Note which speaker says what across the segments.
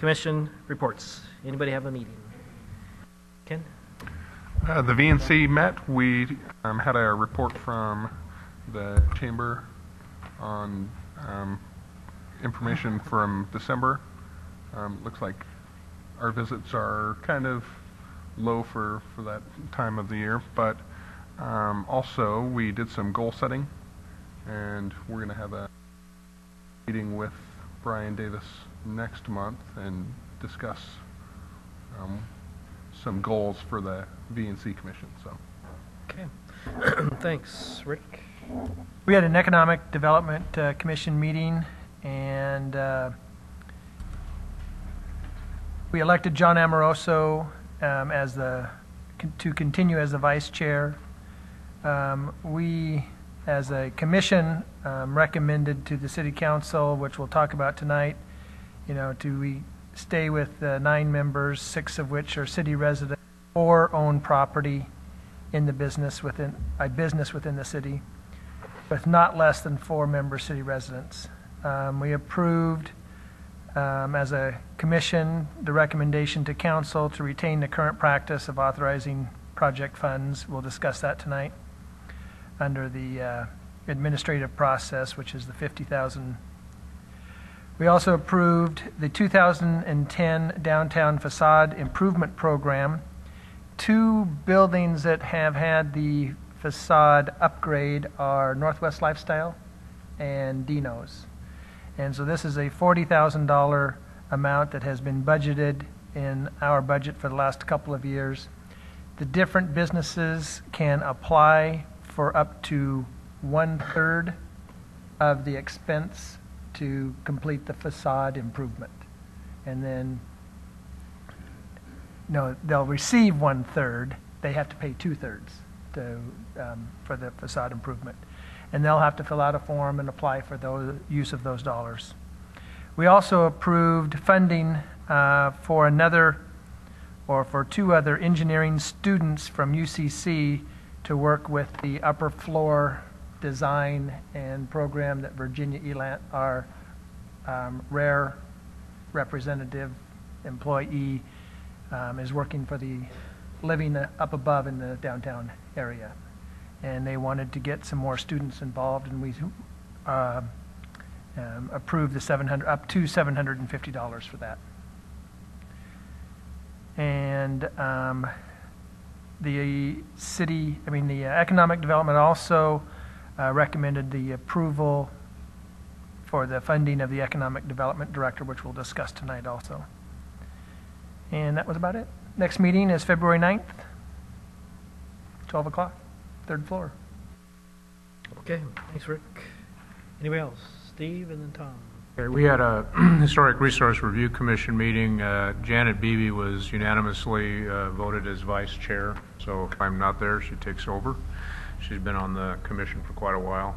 Speaker 1: Commission reports. Anybody have a meeting? Ken?
Speaker 2: The VNC met. We had a report from the chamber on information from December. Looks like our visits are kind of low for that time of the year, but also we did some goal setting, and we're going to have a meeting with Brian Davis next month and discuss some goals for the VNC Commission. So,
Speaker 1: Okay. Thanks, Rick.
Speaker 3: We had an Economic Development Commission meeting, and we elected John Amoroso to continue as the vice chair. We, as a commission, recommended to the city council, which we'll talk about tonight, we stay with 9 members, 6 of which are city residents or own property in the business within the city, with not less than 4 member city residents. We approved, as a commission, the recommendation to council to retain the current practice of authorizing project funds. We'll discuss that tonight under the administrative process, which is the $50,000. We also approved the 2010 downtown facade improvement program. 2 buildings that have had the facade upgrade are Northwest Lifestyle and Dino's. And so this is a $40,000 amount that has been budgeted in our budget for the last couple of years. The different businesses can apply for up to 1/3 of the expense to complete the facade improvement. And then, no, they'll receive 1/3. They have to pay 2/3 for the facade improvement. And they'll have to fill out a form and apply for the use of those dollars. We also approved funding for 2 other engineering students from UCC to work with the upper floor design and program that Virginia Elant, our rare representative employee, is working for the living up above in the downtown area. And they wanted to get some more students involved, and we approved the up to $750 for that. And the Economic Development also recommended the approval for the funding of the Economic Development Director, which we'll discuss tonight also. And that was about it. Next meeting is February 9th, 12 o'clock, 3rd floor.
Speaker 1: Okay, thanks, Rick. Anybody else? Steve and then Tom.
Speaker 4: Okay, we had a Historic Resource Review Commission meeting. Janet Beebe was unanimously voted as vice chair, so if I'm not there, she takes over. She's been on the commission for quite a while.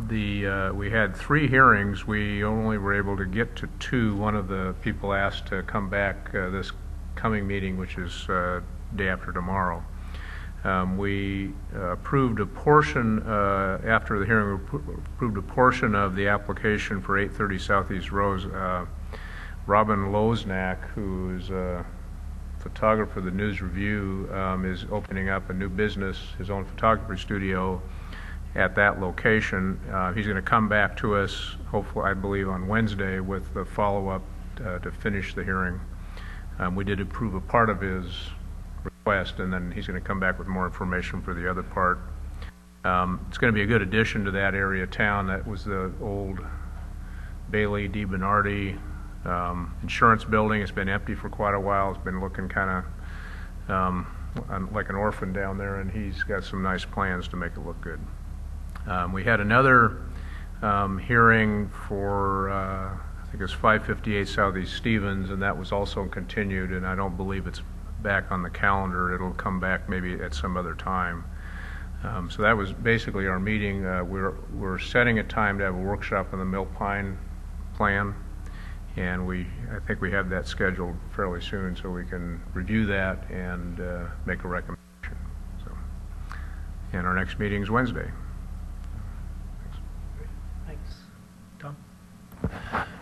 Speaker 4: We had 3 hearings. We only were able to get to 2. One of the people asked to come back this coming meeting, which is day after tomorrow. We approved a portion, after the hearing, we approved a portion of the application for 830 Southeast Rose. Robin Loznak, who is a photographer for the News Review, is opening up a new business, his own photography studio at that location. He's going to come back to us, hopefully, I believe, on Wednesday with the follow-up to finish the hearing. We did approve a part of his request, and then he's going to come back with more information for the other part. It's going to be a good addition to that area of town. That was the old Bailey DiBernardi insurance building. It's been empty for quite a while. It's been looking kind of like an orphan down there, and he's got some nice plans to make it look good. We had another hearing for I think it's 558 Southeast Stevens, and that was also continued, and I don't believe it's back on the calendar. It'll come back maybe at some other time. So that was basically our meeting. We're setting a time to have a workshop on the Mill Pine plan, and I think we have that scheduled fairly soon, so we can review that and make a recommendation. So, and our next meeting is Wednesday.
Speaker 1: Thanks. Tom?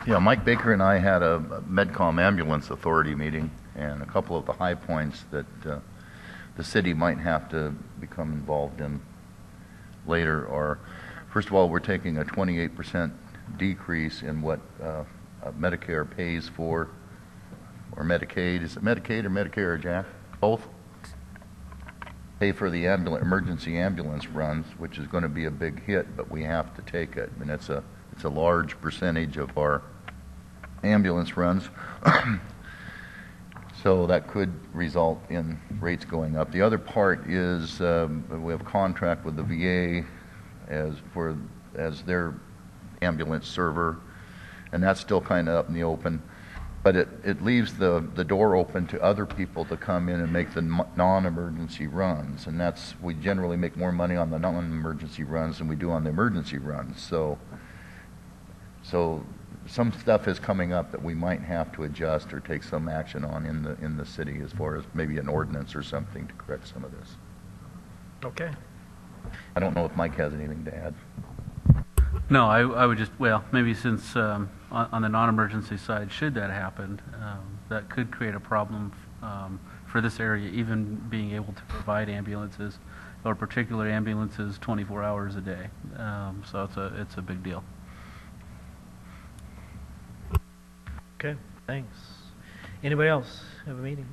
Speaker 5: Yeah, Mike Baker and I had a Medcom Ambulance Authority meeting, and a couple of the high points that the city might have to become involved in later are, first of all, we're taking a 28% decrease in what Medicare pays for, or Medicaid. Is it Medicaid or Medicare, Jack? Both? Pay for the emergency ambulance runs, which is going to be a big hit, but we have to take it. And it's a large percentage of our ambulance runs. So that could result in rates going up. The other part is we have a contract with the VA as their ambulance server, and that's still kind of up in the open. But it leaves the door open to other people to come in and make the non-emergency runs, and we generally make more money on the non-emergency runs than we do on the emergency runs. So some stuff is coming up that we might have to adjust or take some action on in the city, as far as maybe an ordinance or something to correct some of this.
Speaker 1: Okay.
Speaker 5: I don't know if Mike has anything to add.
Speaker 6: No, I would just, well, maybe since on the non-emergency side, should that happen, that could create a problem for this area, even being able to provide ambulances, or particular ambulances 24 hours a day. So it's a big deal.
Speaker 1: Okay, thanks. Anybody else have a meeting?